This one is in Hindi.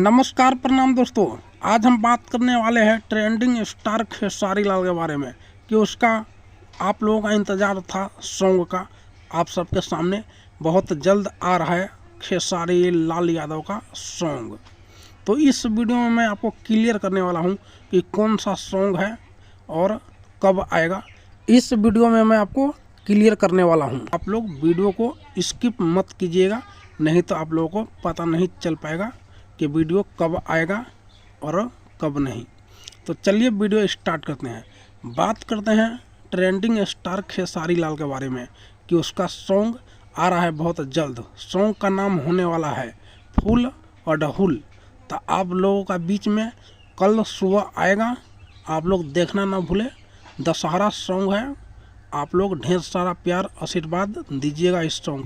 नमस्कार प्रणाम दोस्तों। आज हम बात करने वाले हैं ट्रेंडिंग स्टार खेसारी लाल के बारे में कि उसका आप लोगों का इंतज़ार था सॉन्ग का। आप सबके सामने बहुत जल्द आ रहा है खेसारी लाल यादव का सॉन्ग। तो इस वीडियो में मैं आपको क्लियर करने वाला हूं कि कौन सा सॉन्ग है और कब आएगा। इस वीडियो में मैं आपको क्लियर करने वाला हूं। आप लोग वीडियो को स्किप मत कीजिएगा, नहीं तो आप लोगों को पता नहीं चल पाएगा कि वीडियो कब आएगा और कब नहीं। तो चलिए वीडियो स्टार्ट करते हैं। बात करते हैं ट्रेंडिंग स्टार खेसारी लाल के बारे में कि उसका सॉन्ग आ रहा है बहुत जल्द। सॉन्ग का नाम होने वाला है फूल और डहुल। तो आप लोगों का बीच में कल सुबह आएगा, आप लोग देखना ना भूले। दशहरा सॉन्ग है, आप लोग ढेर सारा प्यार आशीर्वाद दीजिएगा इस सॉन्ग को।